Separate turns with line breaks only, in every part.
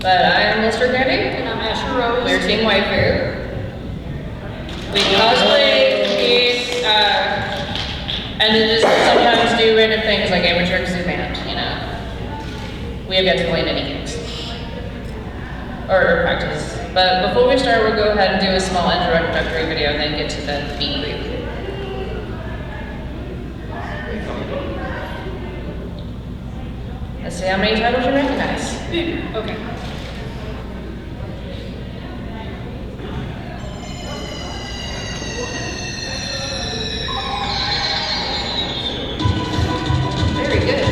But I am Mr. Candy.
And I'm Asher Rose.
We're Team Waifu. We cosplay, and then just sometimes do random things like amateur kazoo band, you know. We have yet to play in any games. Or practice. But before we start, we'll go ahead and do a small introductory video and then get to the meet and greet. Let's see how many titles you recognize.
Okay.
Very good.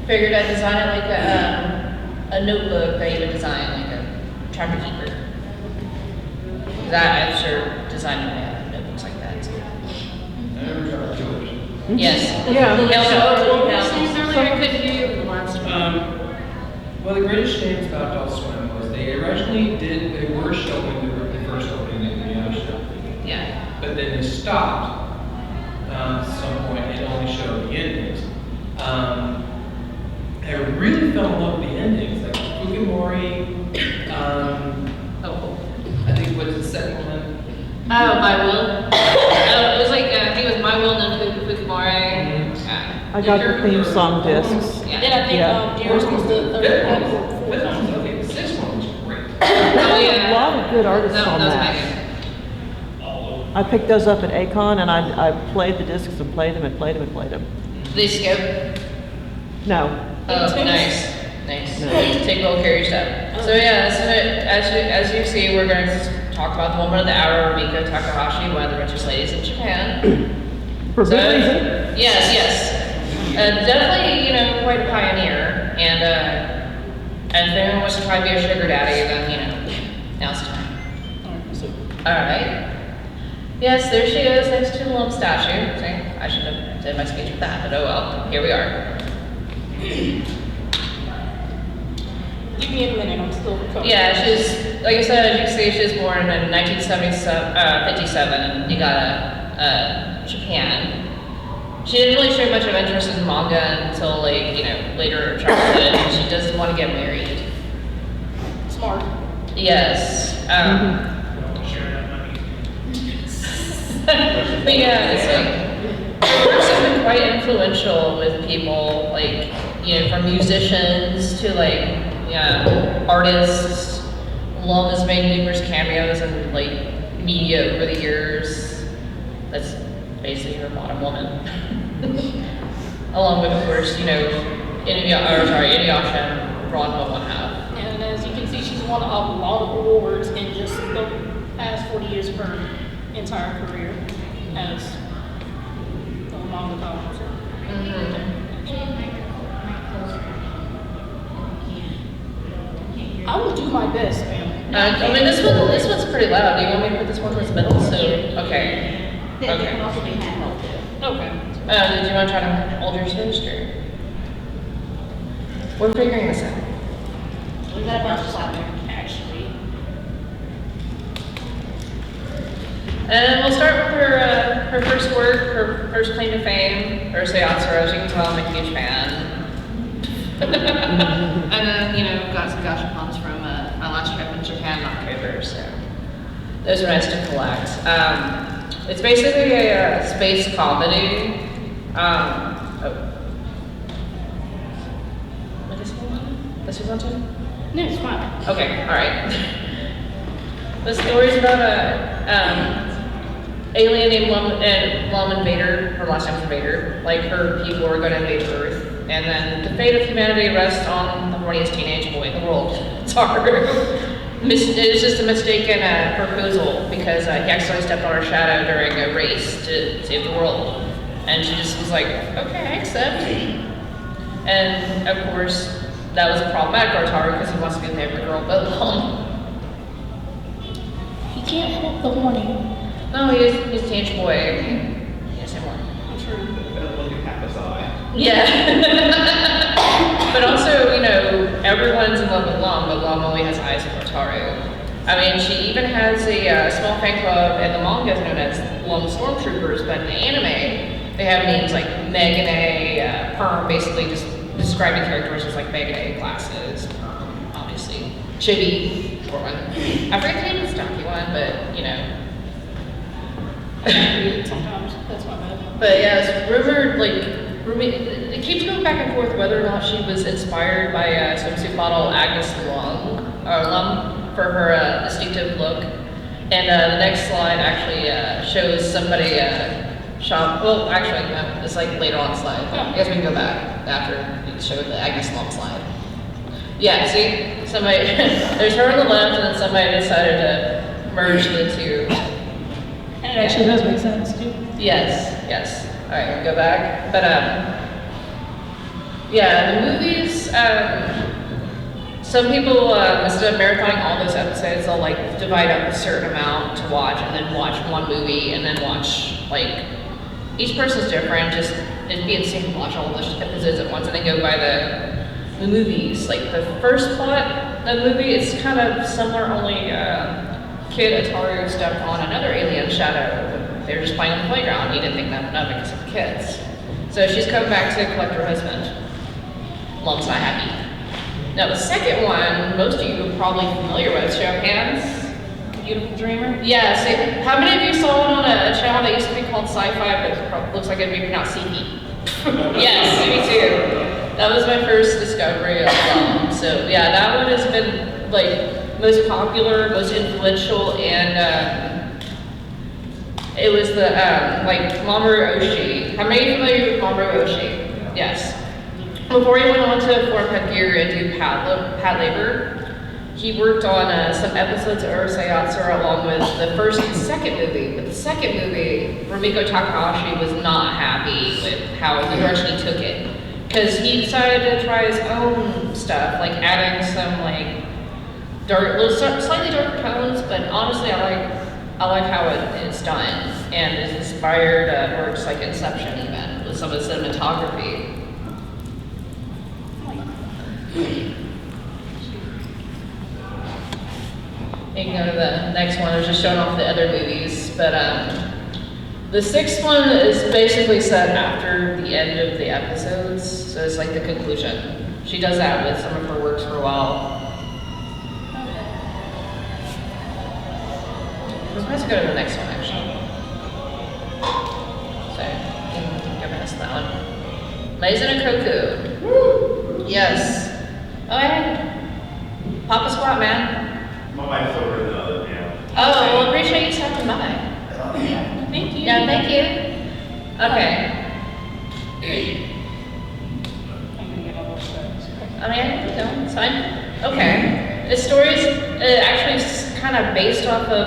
Figured I'd design it like a notebook that you would design, like a chapter keeper. That I've sure designed notebooks like that. So. Yes.
Yeah.
I couldn't hear you the last one.
Well, the greatest shame about Adult Swim was they were showing the first opening of Inuyasha.
Yeah.
But then they stopped at some point and only showed the endings. I really fell in love with the endings, like Fukumori, I think what's the second one?
Oh, My Will. It was like, I think it was My Will and then Fukumori. Yeah.
I got the theme song discs.
Yeah.
Then I think Dearest was the third one.
Okay, the sixth one was great.
Oh, yeah.
A lot of good artists on that. I picked those up at Akon and I played the discs and played them and played them and played them.
They skip.
No.
Oh, nice. Take little carry stuff. So yeah, so as you see, we're going to talk about the woman of the hour, Rumiko Takahashi, one of the richest ladies in Japan.
For good reason.
Yes. Definitely, quite a pioneer. And if anyone wants to try to be a sugar daddy, then, now's the time. All right. Yes, there she is, next to the little statue. See, I should have did my speech with that, but oh well, here we are.
Give me a minute, I'm still recovering.
Yeah, she's, like I said, as you can see, she was born in 1957 in Niigata, Japan. She didn't really show much of interest in manga until, later in her childhood. She doesn't want to get married.
Smart.
Yes. But yeah, it's like, her works have been quite influential with people, from musicians to artists. Lum has made numerous cameos in media over the years. That's basically her bottom woman. Along with, of course, Inuyasha and Ranma one half.
And as you can see, she's won a lot of awards in just the past 40 years of her entire career as a manga. I will do my best, ma'am.
This one's pretty loud. Do you want me to put this one towards the middle? So, okay.
They can also be handheld too.
Okay.
Did you want to try to hold your toast, or? We're figuring this out.
We got a bunch of stuff there.
Actually.
And we'll start with her first work, her first claim to fame, Urusei Yatsura. As you can tell, I'm a huge fan. And then, got some gashapons from my last trip in Japan in October, so those are nice to collect. It's basically a space comedy. This was on too?
No, it's fine.
Okay, alright. The story's about a alien named Lum Invader. Her last name's Invader. Her people are going to invade Earth. And then the fate of humanity rests on the horniest teenage boy in the world. It's hard. It was just a mistaken proposal because he accidentally stepped on her shadow during a race to save the world. And she just was like, okay, I accept. And of course, that was problematic for Ataru because he wants to be with every girl but Lum.
He can't help the horny.
No, he's a teenage boy. He has no more.
True.
Yeah. But also, everyone's in love with Lum, but Lum only has eyes for Ataru. I mean, she even has a small fan club, and the manga is known as Lum Stormtroopers, but in the anime, they have names like Megane, Perm, basically just describing characters as Megane classes, obviously. Chibi, for one. I forget the name of the stocky one, but,
Sometimes, that's my bad.
But yeah, it's rumored, it keeps going back and forth whether or not she was inspired by swimsuit model Agnes Lum for her distinctive look. And the next slide actually shows somebody shop. Well, actually, no, it's later on slide. I guess we can go back after you show the Agnes Lum slide. Yeah, see, somebody there's her on the left, and then somebody decided to merge the two.
And it actually does make sense, too.
Yes. All right, we'll go back. But Yeah, the movies, some people, instead of marathoning all those episodes, they'll like divide up a certain amount to watch and then watch one movie and then watch, like, each person's different, just, it'd be insane to watch all those episodes at once and then go by the movies. Like, the first plot of the movie is kind of similar, only, Kid Ataru stepped on another alien shadow. They were just playing on the playground. He didn't think nothing of it because of the kids. So she's coming back to collect her husband. Mom's not happy. Now the second one, most of you are probably familiar with. Show of hands.
Beautiful Dreamer?
Yeah, see, how many of you saw it on a channel that used to be called Sci-Fi, but looks like it'd be pronounced CP? Yes, me too. That was my first discovery of film. So yeah, that one has been like most popular, most influential, and it was the like Mamoru Oshii. How many are familiar with Mamoru Oshii? Yes. Before he went on to form Headgear and do Pat Labor, he worked on some episodes of Urusei Yatsura along with the first and second movie. But the second movie, Rumiko Takahashi was not happy with how the direction he took it. Because he decided to try his own stuff, like adding some like slightly darker tones, but honestly I like how it's done. And it's inspired works like Inception even, with some of the cinematography. You can go to the next one. I was just showing off the other movies, but the sixth one is basically set after the end of the episodes, so it's like the conclusion. She does that with some of her works for a while. Let's go to the next one actually. So you can go past that one. Maizuna Koku. Yes. Oh yeah. Papa Squat, man.
My wife's over in the other panel.
Oh, well, appreciate you stopping by.
Thank you.
Yeah, thank you. Okay. I mean, you know, it's fine. Okay. The story's actually kind of based off of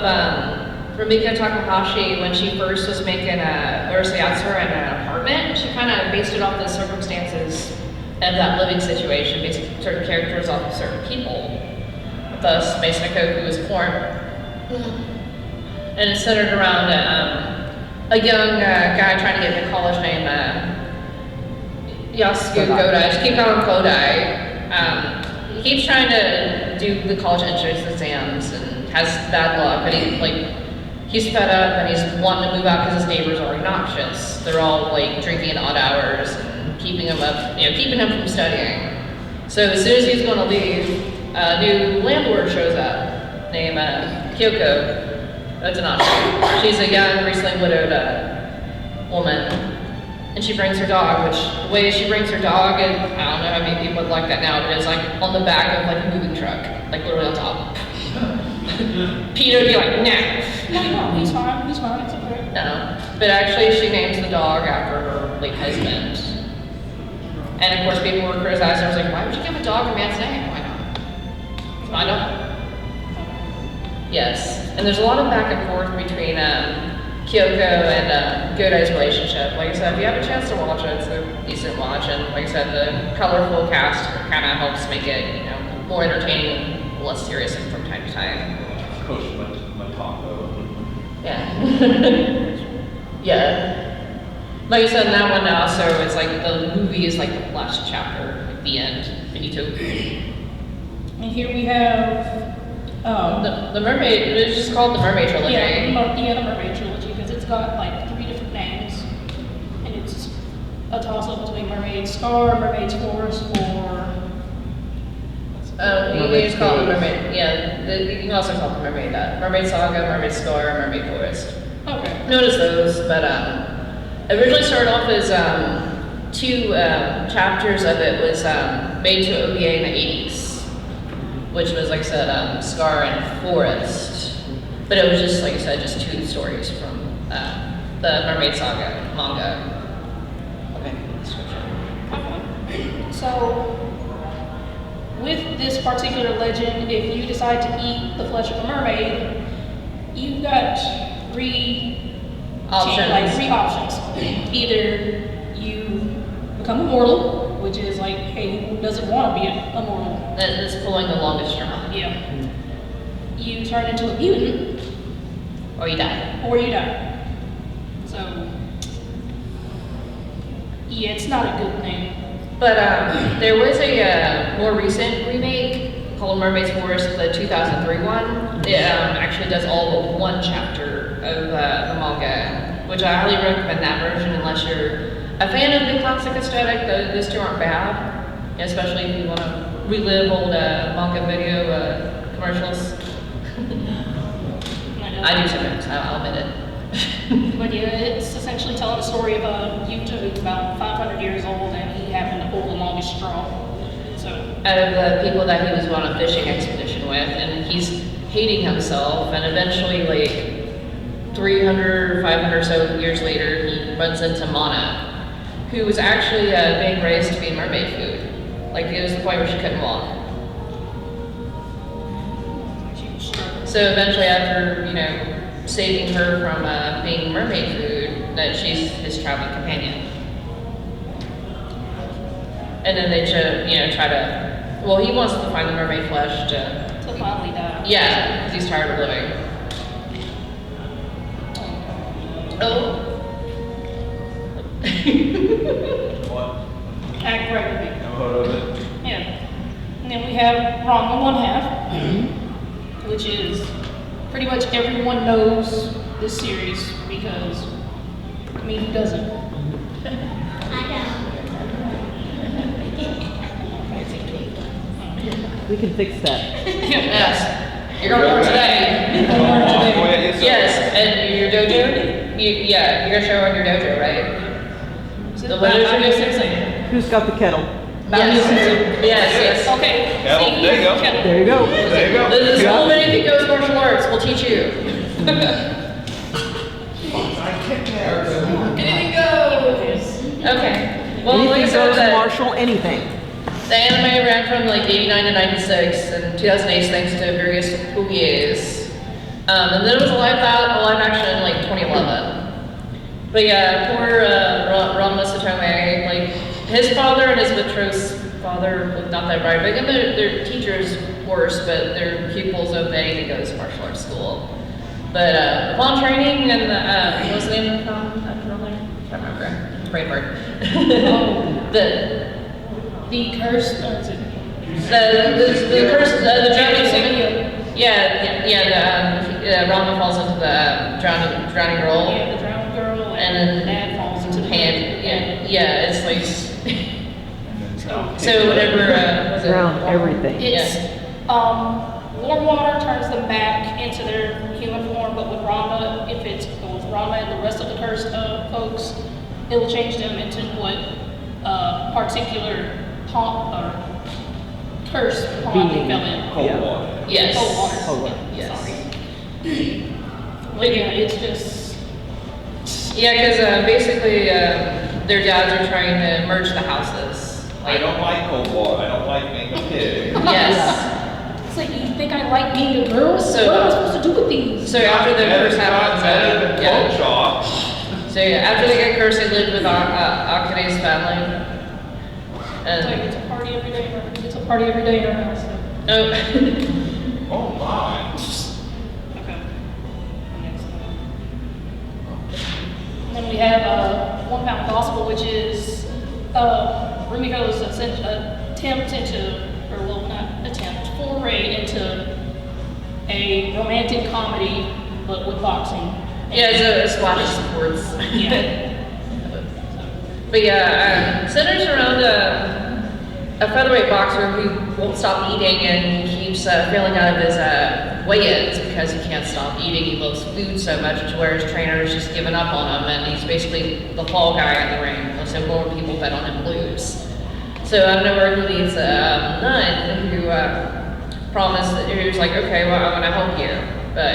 Rumiko Takahashi when she first was making Urusei Yatsura in an apartment. She kind of based it off the circumstances of that living situation, based certain characters off of certain people. Thus, Maizuna Koku was born. And it's centered around a young guy trying to get into college named Yasuku Godai. I just keep calling him Godai. He keeps trying to do the college entrance exams and has bad luck, but he's fed up and he's wanting to move out because his neighbors are obnoxious. They're all like drinking at odd hours and keeping him up, keeping him from studying. So as soon as he's going to leave, a new landlord shows up named Kyoko. That's an option. She's a young, recently widowed woman, and she brings her dog, which the way she brings her dog, and I don't know how many people would like that now, but it's like on the back of like a moving truck, like literally on top. Peter would be like, nah.
No, he's fine, it's okay.
No, but actually she names the dog after her late husband. And of course people were criticizing her, I was like, why would you give a dog a man's name? Why not? I don't. Yes, and there's a lot of back and forth between Kyoko and Godai's relationship. Like I said, if you have a chance to watch it, it's a decent watch. And like I said, the colorful cast kind of helps make it, more entertaining, less serious from time to time.
Coach Matako.
Yeah. Yeah. Like I said, in that one also, it's like the movie is like the last chapter, like the end. Finito.
And here we have
The Mermaid, it's just called the Mermaid Trilogy.
the Mermaid Trilogy, because it's got like 3 different names, and it's a toss-up between Mermaid Star, Mermaid's Forest, or
You can just call it the Mermaid, you can also call it the Mermaid, Mermaid Saga, Mermaid Star, Mermaid Forest.
okay.
Notice those, but it originally started off as 2 chapters of it was made to OVA in the 80s. Which was, like I said, Scar and Forest. But it was just, like I said, just 2 stories from the Mermaid Saga manga. Okay, description.
So, with this particular legend, if you decide to eat the flesh of a mermaid, you've got 3
Options.
Either you become immortal, which is like, hey, who doesn't want to be immortal?
That's pulling the longest straw.
Yeah. You turn into a mutant,
Or you die.
or you die. So, yeah, it's not a good thing.
But there was a more recent remake called Mermaid's Forest, the 2003 one. It actually does all but one chapter of the manga, which I highly recommend that version unless you're a fan of the classic aesthetic. Those two aren't bad, especially if you want to relive old manga video commercials. I do sometimes, I'll admit it.
But yeah, it's essentially telling the story of a youth who's about 500 years old and he happened to pull the longest straw. So,
Out of the people that he was on a fishing expedition with, and he's hating himself, and eventually, like 300 or 500 or so years later, he runs into Mana, who was actually being raised to be mermaid food. Like, it was the point where she couldn't walk. So eventually, after, saving her from being mermaid food, that she's his traveling companion. And then they try to, well, he wants to find the mermaid flesh to
finally die.
yeah, because he's tired of living. Oh.
What?
Act right with me.
Never heard of it.
Yeah. And then we have Ranma one half, which is pretty much everyone knows this series because, who doesn't?
We can fix that.
Yes. You're gonna learn today.
Oh, yeah, yes, sir.
Yes, and your dojo? You're gonna show her in your dojo, right? The literature.
Who's got the kettle?
Yes.
Okay.
Yeah,
see,
there you go.
kettle.
There you go.
There you go.
The school of anything goes martial arts will teach you. Anything goes. Okay. Well, like I
Anything
said,
goes
the
martial, anything.
anime ran from like 89 to 96 and 2008 thanks to various oubliés. And then it was a live action in like 2011. But yeah, poor Ranma Satome, like his father and his betrothed's father looked not that bright. But again, their teachers worse, but their pupils obey to go to martial arts school. But upon training and what was the name of the prom? I can't remember. Brain fart.
The curse,
the curse, the drowning. Yeah. Ranma falls into the drowning girl.
Yeah, the drowned girl,
And
and
then
the dad falls into the
And yeah, it's like so whatever. Was it
Drown
warm?
everything.
It's, warm water turns them back into their human form, but with Ranma, if it's with Ranma and the rest of the cursed folks, it'll change them into what particular curse pond they fell in.
Cold water.
Yes.
Cold water.
Cold water.
Yes.
Sorry. But yeah, it's just,
Yeah, because basically their dads are trying to merge the houses.
I don't like cold water. I don't like being a pig.
Yes.
it's like, you think I like being a girl?
So-
What am I supposed to do with these?
So after the curse happens,
Cold
yeah.
shop.
So yeah, after they get cursed, they live with Akane's family.
It's like, it's a party every day. It's a party every day in our house.
Oh.
Oh my.
Okay. Next one. And then we have 1 Pound Gospel, which is Rumiko's attempt into, or well, not attempt, foray into a romantic comedy, but with boxing.
Yeah, it's a splash of sports.
Yeah.
But yeah, centers around a featherweight boxer who won't stop eating and he keeps failing out of his weigh-ins because he can't stop eating. He loves food so much to where his trainer has just given up on him, and he's basically the fall guy in the ring. So more people bet on him lose. So out of nowhere, he meets a nun who promised that he was like, okay, well, I'm gonna help you, but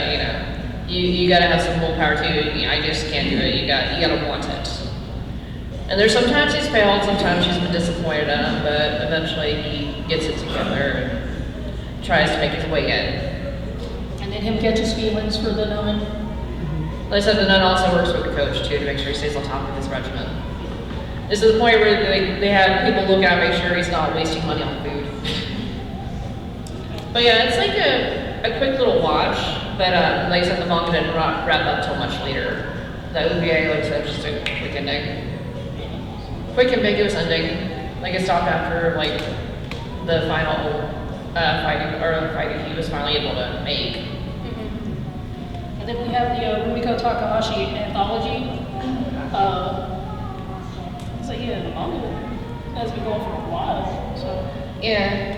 you gotta have some willpower too. I just can't do it. You gotta want it. And there's sometimes he's failed, sometimes she's been disappointed in him, but eventually he gets it together and tries to make his way in.
And then him catches feelings for the nun.
Like I said, the nun also works with the coach too to make sure he stays on top of his regimen. It's to the point where they have people look at, make sure he's not wasting money on food. But yeah, it's like a quick little watch, but like I said, the manga didn't wrap up till much later. The OVA, like I said, just a quick ending. Quick ambiguous ending. Like it stopped after like the final fight he was finally able to make.
And then we have the Rumiko Takahashi anthology. So yeah, the manga has been going for a while. So
Yeah.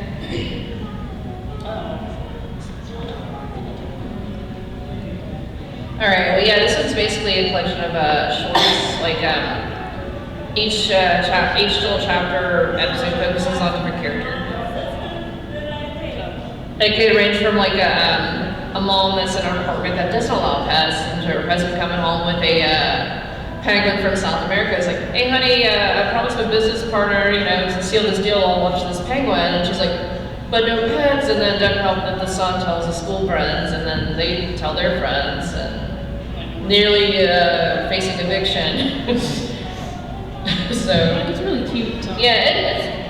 Alright, well yeah, this one's basically a collection of shorts, like each little chapter or episode focuses on a different character. It could range from like a mom that's in her apartment that doesn't allow pets, and her husband coming home with a penguin from South America. It's like, hey honey, I promised my business partner, to seal this deal, I'll watch this penguin. And she's like, but no pets. And then doesn't help that the son tells his school friends, and then they tell their friends, and nearly facing eviction. So
it's really cute. So.
yeah,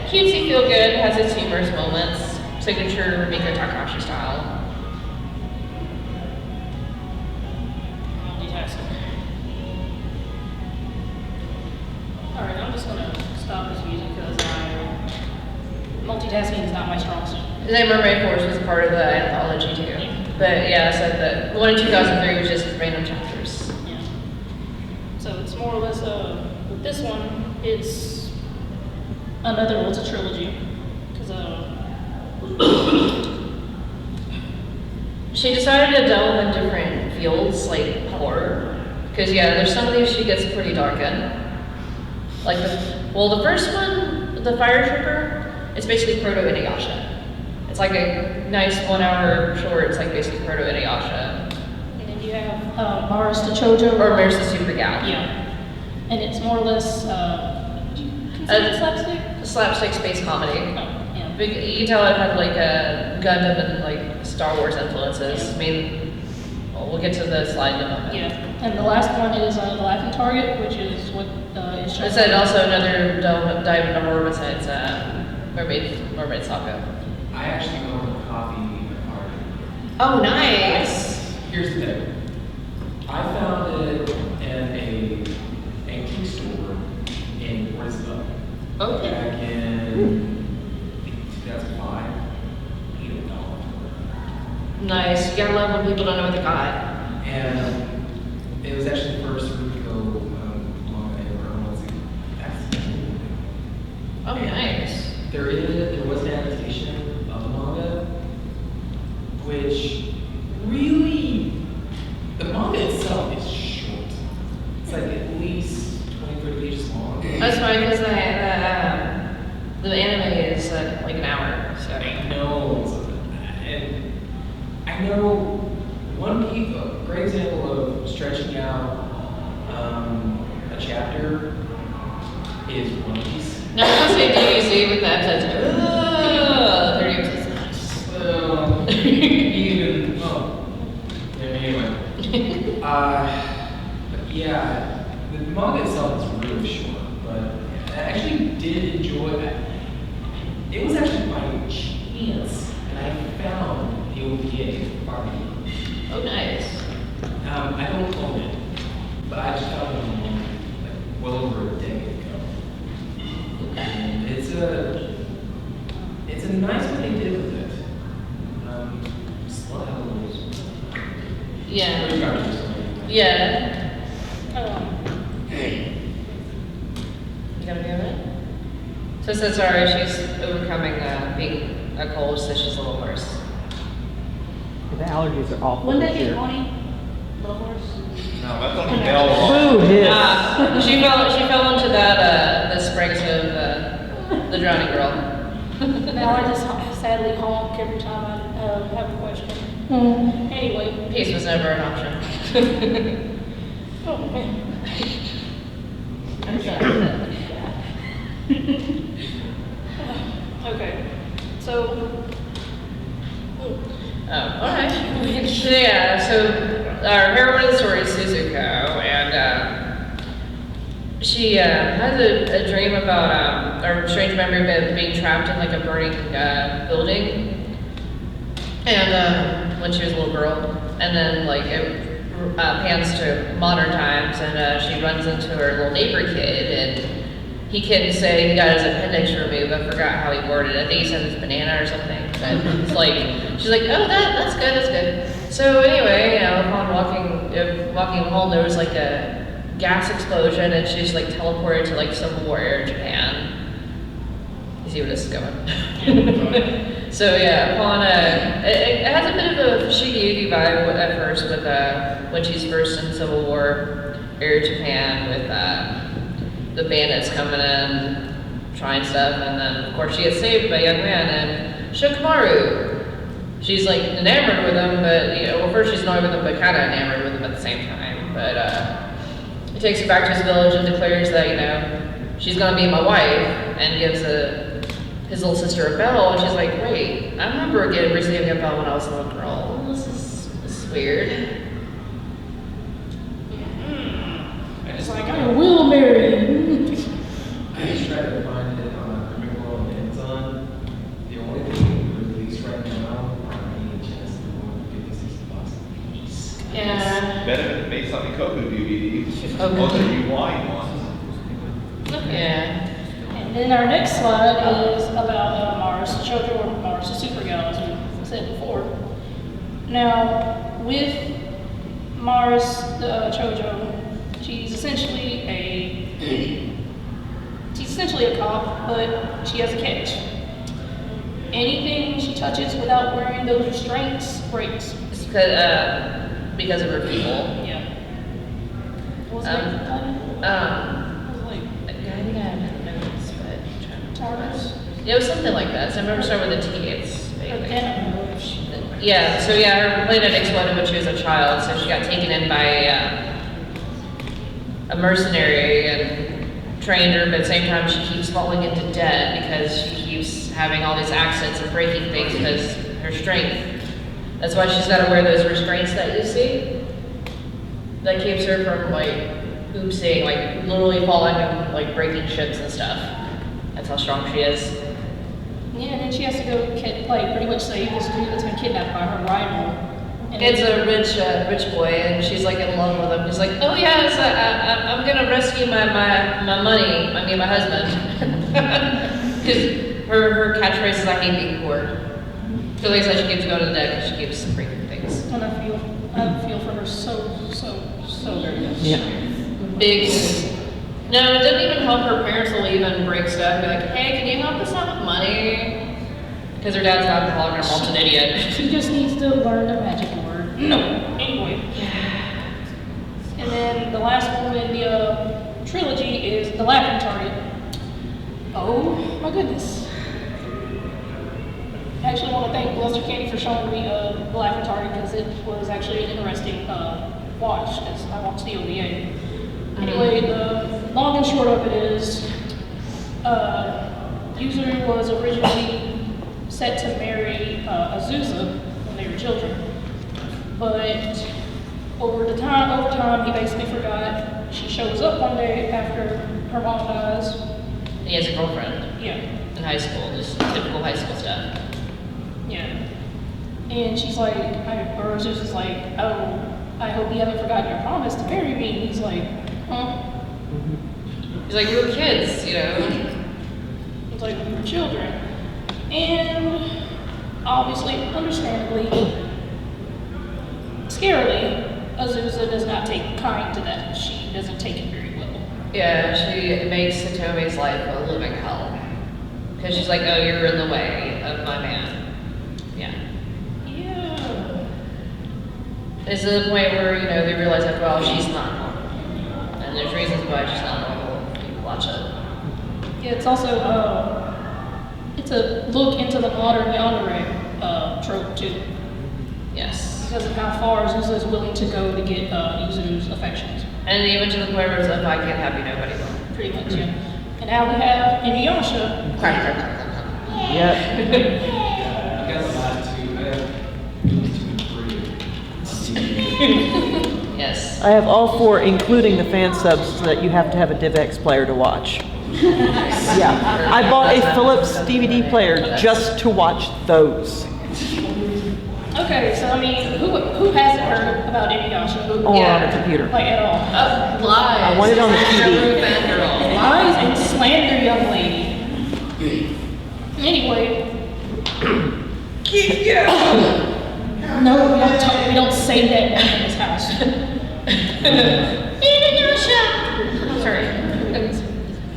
it's cutesy, feel good, has its humorous moments, signature Rumiko Takahashi style.
Alright, I'm just gonna stop this music because multitasking is not my strong suit.
And then Mermaid Force was part of the anthology too. But yeah, so the one in 2003 was just random chapters.
Yeah. So it's more or less, with this one, it's it's a trilogy. Because,
She decided to delve in different fields, like horror. Because yeah, there's some of these she gets pretty dark in. Like the first one, the Fire Trooper, it's basically proto-Inuyasha. It's like a nice 1 hour short, it's like basically proto-Inuyasha.
and then you have Mars to Chojo.
Or Maris the Super Gal.
Yeah. And it's more or less, considered slapstick?
Slapstick space comedy.
Oh, yeah.
You can tell it had like a Gundam and like Star Wars influences. I mean, we'll get to the slide in a moment.
Yeah. And the last one is The Laughing Target, which is what is shown.
It's also another dive into horror besides Mermaid Saga.
I actually own a copy of
Oh, nice.
Here's the thing. I found it in a antique store in Brisbane.
Okay.
Back in 2005. $8.
Nice. You gotta love when people don't know what they got.
And it was actually the first Rumiko manga I ever owned.
Oh, nice.
There was an adaptation of the manga, which really, the manga itself is short. It's like at least 20, 30 pages long.
That's fine because the anime is like an hour. So.
I know, and I know one piece, a great example of stretching out a chapter is One Piece.
Now, I'm gonna say DBZ with the episodes. 30 episodes.
Well, anyway. But yeah, the manga itself is really short, but I actually did enjoy that. It was actually by chance that I found the OVA Barbie.
Oh, nice.
I don't own it, but I just found it online like well over a decade ago. And it's a nice what they did with it. Just a lot of rules.
Yeah.
Very characters.
Yeah.
Um,
You gotta be alright? So says sorry, she's overcoming being a cold, so she's a little worse.
The allergies are awful
Wouldn't that
this
be
year.
funny? Little horse?
No, that's on the bell.
Boo, hiss.
She fell into that the springs of the drowning girl.
Now I just sadly honk every time I have a question. Anyway.
Peace was never an option.
Oh, man. Okay. So.
Oh, alright. Yeah, so our heroine of the story is Suzuko, and she has a dream about, or strange memory of being trapped in like a burning building. And when she was a little girl, and then like it pans to modern times, and she runs into her little neighbor kid, and he couldn't say he got his appendix removed. I forgot how he worded it. I think he said it was banana or something. But it's like she's like, oh, that's good. So anyway, upon walking home, there was like a gas explosion, and she's like teleported to like Civil War era Japan. You see where this is going? So yeah, upon it has a bit of a Shigeyuki vibe at first with when she's first in Civil War era Japan with the bandits coming in, trying stuff, and then of course she gets saved by a young man and Shikamaru. She's like enamored with him, but first she's annoyed with him, but kind of enamored with him at the same time. But he takes her back to his village and declares that she's gonna be my wife, and gives his little sister a bell, and she's like, wait, I remember receiving a bell when I was a little girl. This is weird.
It's like, I will marry you.
I just tried to find it on Rumiko on Amazon. The only thing released right now on VHS is $56.
Yeah.
Better than based on the Koku DVDs.
Okay.
Those are rewind ones.
Yeah.
And then our next slide is about Mars Shoujo, or Mars Supergirl, as we said before. Now, with Mars Shoujo, she's essentially a cop, but she has a catch. Anything she touches without wearing those restraints breaks.
It's because of her people.
Yeah. What was it?
I think I have notes, but I'm trying to
Tartars?
Yeah, it was something like that. So I remember starting with a T. It's vaguely. Yeah, her planet exploded when she was a child, so she got taken in by a mercenary and trained her, but at the same time she keeps falling into debt because she keeps having all these accidents and breaking things because her strength. That's why she's got to wear those restraints that you see. That keeps her from oopsing, literally falling and breaking ships and stuff. That's how strong she is.
Yeah, and then she has to go pretty much save this dude that's been kidnapped by her rival. And
It's a rich boy, and she's in love with him. He's like, oh yes, I'm gonna rescue my money. I mean my husband. Because her catchphrase is, I hate being poor. So like I said, she keeps going to the deck because she keeps breaking things.
And I feel for her so very much.
Yeah.
Big. No, it doesn't even help. Her parents will even break stuff. Be like, hey, can you help us out with money? Because her dad's an alcoholic and her mom's an idiot.
She just needs to learn the magic word. No. Anyway. And then the last one in the trilogy is The Laughing Target. Oh my goodness. I actually want to thank Lester Candy for showing me The Laughing Target because it was actually an interesting watch as I watched the OVA. Anyway, the long and short of it is, Yuzuru was originally set to marry Azusa when they were children, but over time he basically forgot. She shows up one day after her mom dies.
He has a girlfriend
Yeah,
in high school, just typical high school stuff.
yeah. And she's like, or Azusa's like, oh, I hope you haven't forgotten your promise to marry me. And he's like, huh?
He's like, we were kids,
It's like we were children. And obviously, understandably, scarily, Azusa does not take kind to that. She doesn't take it very well.
Yeah, she makes Hitomi's life a living hell. Because she's like, oh, you're in the way of my man. Yeah.
Yeah.
It's to the point where, they realize that, well, she's not normal. And there's reasons why she's not normal. You can watch it.
Yeah, it's also, it's a look into the modern yandere trope, too.
Yes.
Because of how far Azusa is willing to go to get Yuzuru's affections.
And even to the point where it's like, if I can't have you, nobody will.
Pretty much, yeah. And now we have Inuyasha.
Yep.
I got the last two. I have 2 and 3.
Yes.
I have all 4, including the fan subs, so that you have to have a DivX player to watch. Yeah, I bought a Philips DVD player just to watch those.
Okay, so I mean, who hasn't heard about Inuyasha? Who-
Or
Yeah.
on a computer.
Like at all?
Lies.
I want it on the TV.
Lies and slander, young lady. Anyway. No, we don't say that name in this house. Inuyasha. Sorry.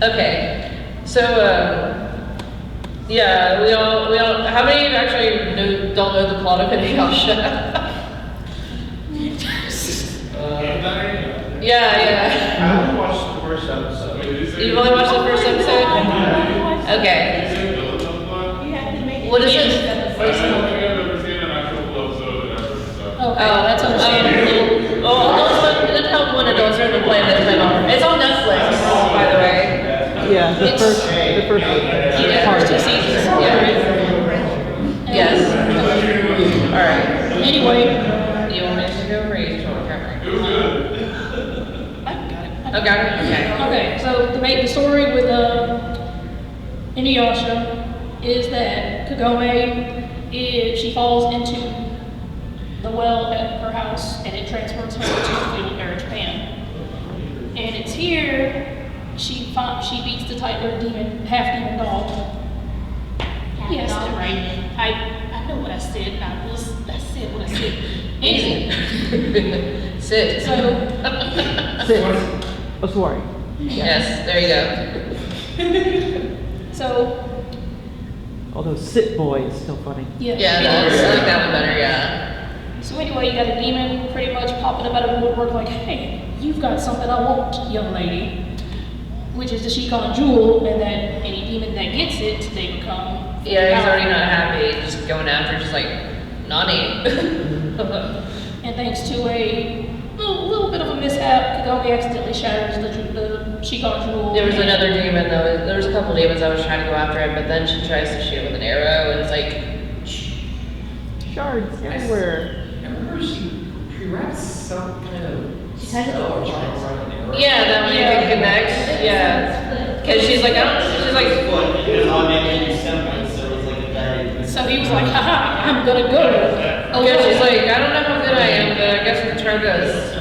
Okay, so, yeah, we all, how many of you actually don't know the plot of Inuyasha? Yeah.
I only watched the first episode.
You've only watched the first episode? Okay. What is it? What is it?
Okay, that's understandable.
That's how when adults are playing this play on. It's on Netflix, by the way.
Yeah, the
It's-
first
Yeah,
part.
First 2 seasons.
Yes. All right.
Anyway,
You want me to go or you just want to cover?
I got it.
Okay.
Okay, so the story with Inuyasha is that Kagome, she falls into the well at her house and it transfers her to Japan. And it's here she beats the tiger demon, half demon dog. Yes, that's right. I know what I said. I said what I said. Anyway,
Sit.
so
6. Oh, sorry.
Yes, there you
so
All those sit boys, still funny.
go. Yeah, I like that one better, yeah.
So anyway, you got a demon pretty much popping up out of the woodwork like, hey, you've got something I want, young lady. Which is the Ushicon jewel, and that any demon that gets it, they become...
Yeah, he's already not happy, just going after, just like, Nani.
And thanks to a little bit of a mishap, Kagome accidentally shatters the Ushicon jewel.
There was another demon though, there was a couple demons that was trying to go after him, but then she tries to shoot with an arrow, and it's like,
Shards everywhere.
I remember she wrapped some kind of.
She had it over once.
yeah, that one you can connect, yeah. Cause she's like, she's like,
It was on making simple, so it was like a very.
So he was like, haha, I'm gonna go.
yeah, she's like, I don't know how good I am, but I guess we can try this.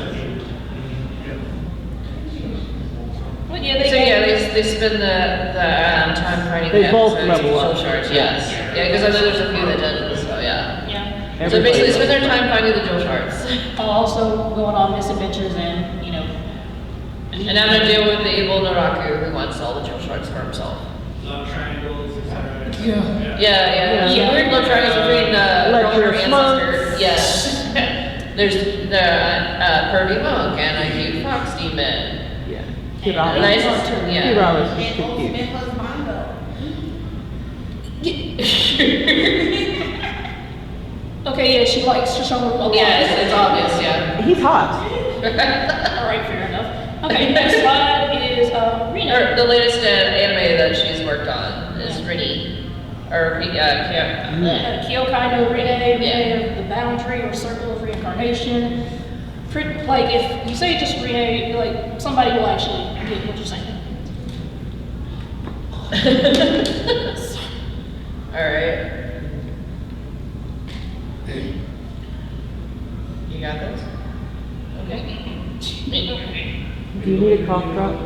But yeah,
So yeah, they spend the time fighting
They
the
both
episodes
level
with
up.
jewel shards, yes. Yeah, because I know there's a few that didn't, so yeah.
Yeah.
So
Everybody
basically, they spend
does.
their time finding the jewel shards.
Also going on misadventures and,
And having to deal with the evil Naraku who wants all the jewel shards for himself.
Love triangles, et cetera.
Yeah.
Yeah.
Weird love triangles between
Let
Roman
your
ancestor.
smokes.
Yes. There's the pervy monk and a cute fox demon.
Yeah.
And a nice, yeah.
Kirara's just too cute.
Okay, yeah, she likes to show her a lot.
Yeah, it's obvious, yeah.
He's hot.
All right, fair enough. Okay, next slide is Rena.
The latest anime that she's worked on is Rini. Or,
Kyokai no Rene, the boundary or circle of reincarnation. Like, if you say just Rene, like, somebody will actually get what you're saying.
Alright. You got this? Okay.
Do you need a cough drop?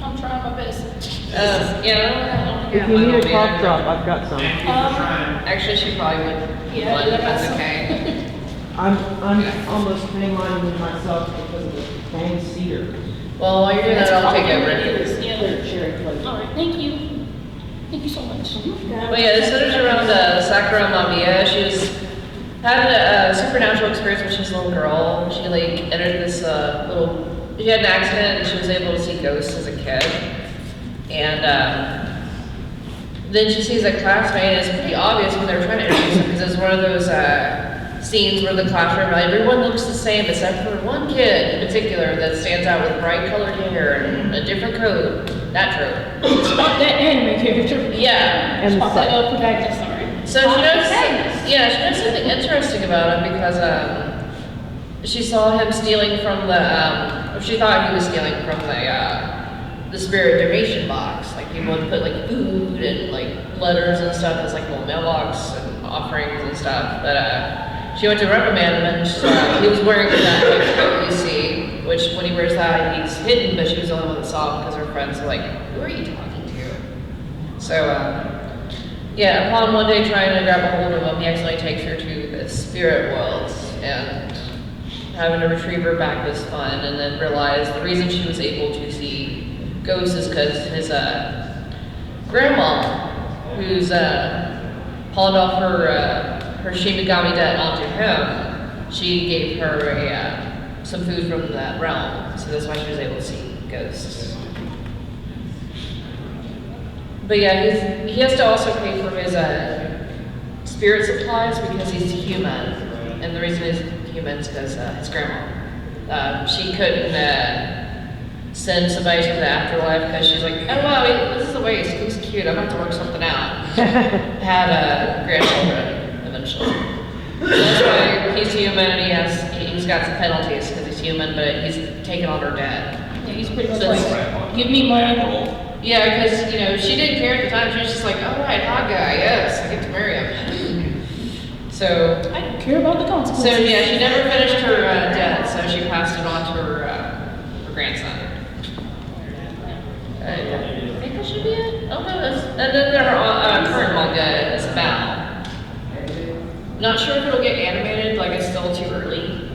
I'm trying my best.
Yeah,
If you need a cough drop, I've got some.
Actually, she probably would.
Yeah,
One,
I got
that's
some.
okay.
I'm almost paying mine with myself because of the dang cedar.
Well, while you're doing that, I'll take over.
Yeah.
Clear cherry flavor.
All right, thank you. Thank you so much.
But yeah, this centers around Sakura Mamiya. She was had a supernatural experience when she was a little girl. She like entered this she had an accident and she was able to see ghosts as a kid. And then she sees a classmate, and it's pretty obvious when they were trying to introduce her because it's one of those scenes where the classroom, everyone looks the same except for one kid in particular that stands out with bright colored hair and a different coat. That trope.
Spot that anime character.
Yeah.
And the
Spot that
sun.
protagonist, sorry.
So she knows something interesting about him because she saw him stealing from or she thought he was stealing from the spirit donation box. Like people would put like food and like letters and stuff as like little mailbox and offerings and stuff. But she went to reprimand him and he was wearing that like coat you see, which when he wears that he's hidden, but she was the only one that saw him because her friends were like, who are you talking to? So yeah, upon one day trying to grab a hold of him, he accidentally takes her to the spirit world, and having to retrieve her back was fun, and then realized the reason she was able to see ghosts is because his grandma, who's pawned off her Shinigami debt onto him, she gave her some food from that realm, so that's why she was able to see ghosts. But yeah, he has to also pay for his spirit supplies because he's human, and the reason he's human is because his grandma. She couldn't send somebody to the afterlife because she's like, oh wow, this is a waste, he's cute, I'm going to work something out. Had grandchildren eventually. So that's why he's human and he's got some penalties because he's human, but he's taken on her debt.
Yeah, he's pretty much like, give me money.
Yeah, because, you know, she didn't care at the time. She was just like, all right, hot guy, yes, I get to marry him. So,
I don't care about the consequences.
so yeah, she never finished her debt, so she passed it on to her grandson. I think that should be it. Oh, no, and then their current manga is about. Not sure if it'll get animated, like it's still too early.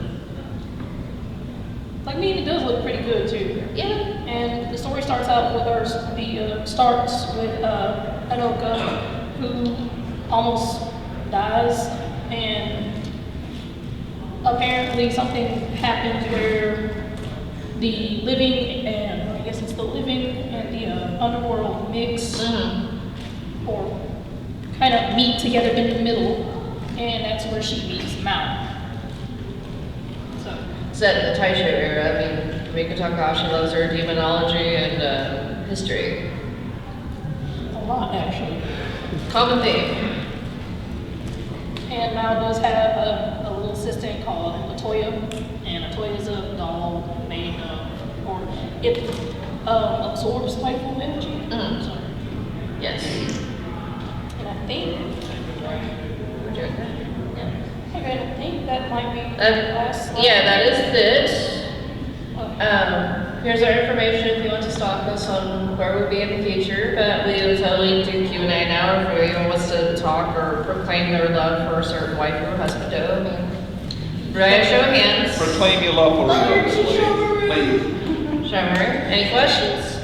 Like me, it does look pretty good too.
Yeah.
And the story starts out with starts with Anoka, who almost dies, and apparently something happens where the living and I guess it's the living and the underworld mix or kind of meet together in the middle, and that's where she meets Mao.
Set in the Taisho era. I mean, Rumiko Takahashi loves her demonology and history.
A lot, actually.
Common theme.
And Mao does have a little assistant called Latoya, and Latoya is a doll made of, or it absorbs life form energy. So,
Yes.
and I think,
Okay.
okay, I think that might be the last slide.
Yeah, that is it.
Okay.
Here's our information if you want to stalk us on where we'll be in the future, but we will totally do Q&A now if anyone wants to talk or proclaim their love for a certain waifu, husband, I mean, right, show of hands.
Proclaim your love for Rio, please.
Shimmer, any questions?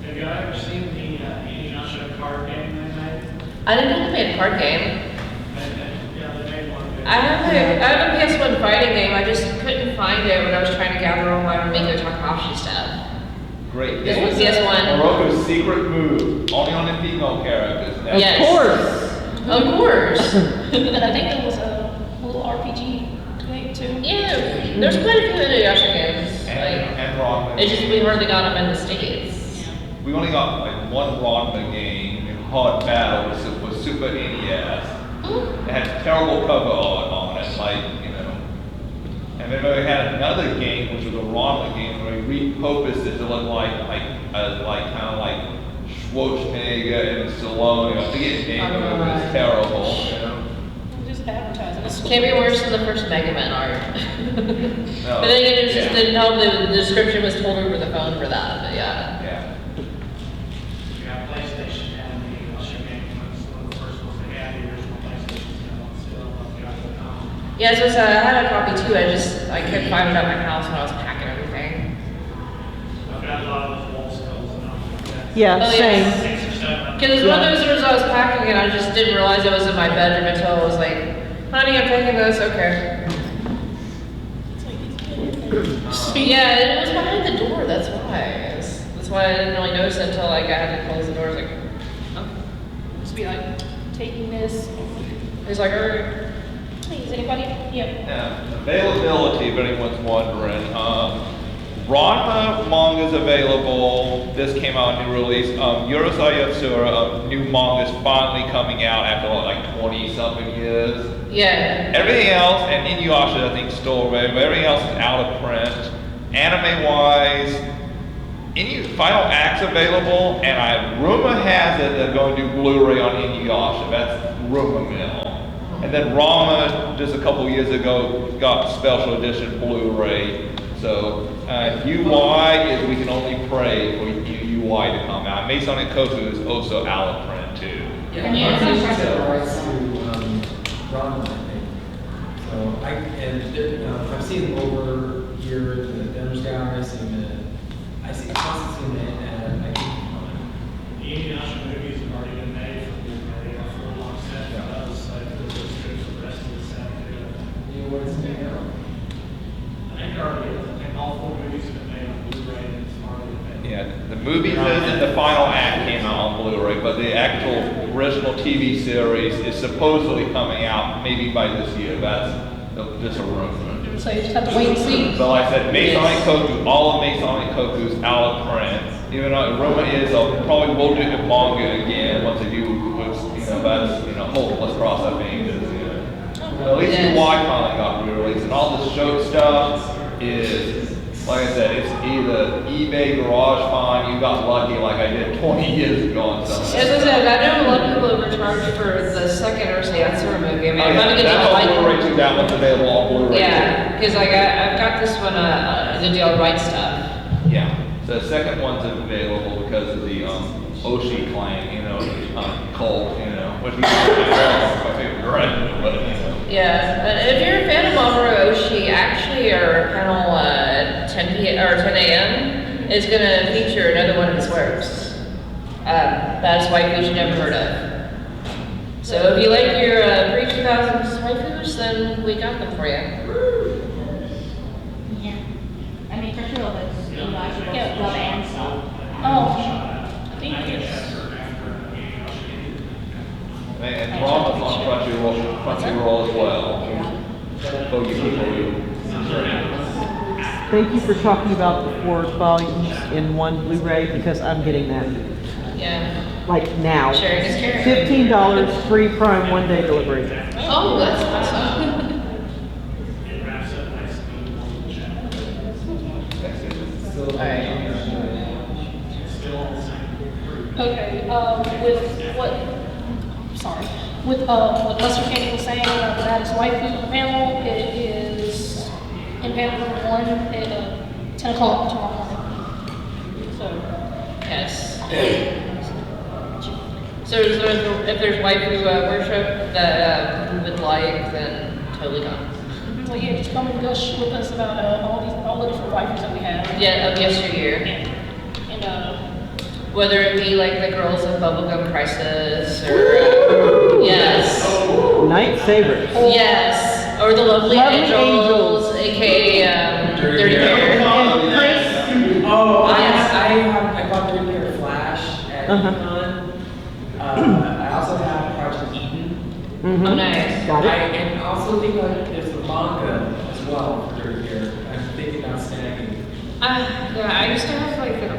Have you ever seen the Inuyasha card game they made?
I didn't know they made a card game.
Yeah, they made one.
I have a PS1 fighting game, I just couldn't find it when I was trying to gather all my Rumiko Takahashi stuff.
Great.
This was PS1.
Moroko's secret move, only on the female characters. Now,
Yes. Of course.
And I think there was a little RPG game too.
Yeah, there's quite a few Inuyasha games.
And Ranma.
It's just we hardly got them in the States.
We only got like one Ranma game in Hard Battle, which was Super NES. It had terrible cover art on it, like, you know. And then we had another game, which was a Ranma game, where we repurposed it to look like kind of like Schwarzenegger and Stallone. I forget the name of it, but it's terrible, you know.
Just advertising. It's
Can't be worse than the first Mega Man art.
No.
But then again, it just didn't help that the description was told over the phone for that, but yeah.
Yeah.
You got PlayStation and the Inuyasha game, was one of the first ones they had, the original PlayStation, still on.
Yeah, so I had a copy too, I couldn't find it at my house when I was packing everything.
I've got a lot of those wall skulls and all that.
Yeah,
Oh, yeah.
same.
6 or 7.
Because one of those years I was packing and I just didn't realize it was in my bedroom until I was like, honey, I'm taking this, okay. Yeah, it was behind the door, that's why. That's why I didn't really notice it until like I had to close the door. I was like, oh.
just be like taking this.
He's like, alright.
Hey, is anybody? Yeah.
Now, availability, if anyone's wondering, Ranma manga's available. This came out new release. Urusei Yatsura, new manga's finally coming out after like 20 something years.
Yeah.
Everything else, and Inuyasha I think still available, but everything else is out of print. Anime wise, Final Act's available, and rumor has it they're going to do Blu-ray on Inuyasha. That's rumor mill. And then Ranma, just a couple years ago, got special edition Blu-ray. So UI is we can only pray for UI to come out. Masonic Koku is also out of print too.
Yeah,
Yeah.
I think that's the rights to Ranma, I think. So I've seen them over here at the Denver Sky. I see constantly seeing it, and I keep coming.
The Inuyasha movies have already been made for Blu-ray, a full long set of those, so it was good for the rest of the set too.
You know what it's made out?
I think already, I think all 4 movies have been made on Blu-ray and it's already been made.
Yeah, the movie says that the Final Act came out on Blu-ray, but the actual original TV series is supposedly coming out maybe by this year. That's just a rumor.
So you just have to wait and see.
But like I said, Masonic Koku, all of Masonic Koku's out of print. Even though rumor is they'll probably will do the manga again once they do, which, that's, hopeless cross that being is, But at least
Yes.
UI finally got re-released, and all the show stuff is, like I said, it's either eBay, Garage Find, you got lucky like I did 20 years ago on something.
As I said, I know a lot of people overcharged for the second Urusei Yatsura movie. I mean,
Oh,
I'm
yeah,
gonna get
that's
the
on
like.
Blu-ray too, that one's available on Blu-ray too.
Yeah, because I've got this one, the deal right stuff.
Yeah, so the second one's available because of the Oshi claim, cult, which we my favorite director, but
Yeah, if you're a fan of Mamoru Oshii, actually our panel 10 a.m. is gonna feature another one of his works. That's waifus you never heard of. So if you like your pre-2000s waifus, then we got them for you.
Yeah. I mean, for sure, that's, Inuyasha,
Yeah.
love and stuff.
I think it's.
and Ranma's on Crunchyroll as well. So you people
Thank you for talking about the 4 volumes in one Blu-ray because I'm getting that,
Yeah.
like now.
Sharing is caring.
$15, free Prime 1-day delivery.
Oh, that's awesome.
It wraps up nicely on the channel.
Still,
Alright.
Still on the same.
Okay, with what Lester Kenny was saying about the baddest waifu panel, it is in panel number 1 at 10 o'clock tomorrow morning. So,
Yes. So if there's waifu worship that we would like, then totally gone.
well, yeah, just come and gush with us about all the different waifus that we have.
Yeah, of yesteryear.
And
Whether it be like the girls of Bubblegum Crisis or yes,
Night Savers.
yes, or the Lovely
Lovely
Angels, aka Dirty Hair.
And Chris,
Oh,
Yes.
I bought Dirty Hair Flash at
Uh-huh.
Econ. I also have Project Eden.
Oh, nice.
Got
I
it.
and also think there's a manga as well for Dirty Hair. I'm thinking about snagging.
Yeah, I used to have like the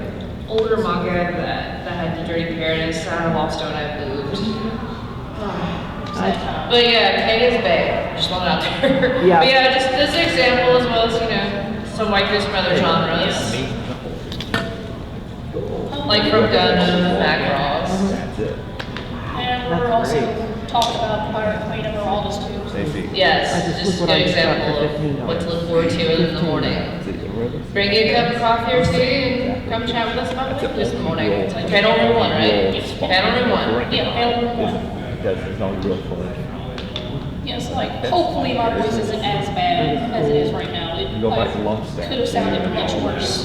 older manga that had the Dirty Hair, and it's sad I lost it when I moved. But yeah, Kay is bae. Just want it out there.
Yeah.
But yeah, just this example as well as some waifus from other genres. Like from Gundam, Macross.
And we're
That's
also
great.
talking about Pirate Queen of Emeraldus too.
Yes,
I just
just a
look what I
good
just got
example
for
of
$15.
what to look forward to in the morning. Bring you a cup of coffee or tea and come chat with us about waifus in the morning. It's like panel number 1, right? Panel number 1.
Yeah, panel number 1.
Because there's no real fun.
Yes, like hopefully my voice isn't as bad as it is right now. It
Go back
like,
to lunch then.
could have sounded much worse.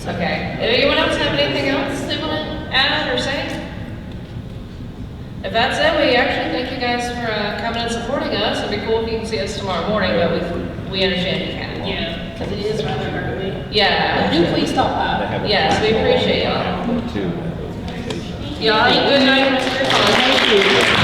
Okay. Anyone else have anything else they want to add or say? If that's it, we actually thank you guys for coming and supporting us. It'd be cool if you can see us tomorrow morning, but we understand you can't.
Yeah, because it is rather early.
Yeah.
Do please stop by.
Yes, we appreciate y'all.
Too.
Y'all have a good night, Mr. Fun.
Thank you.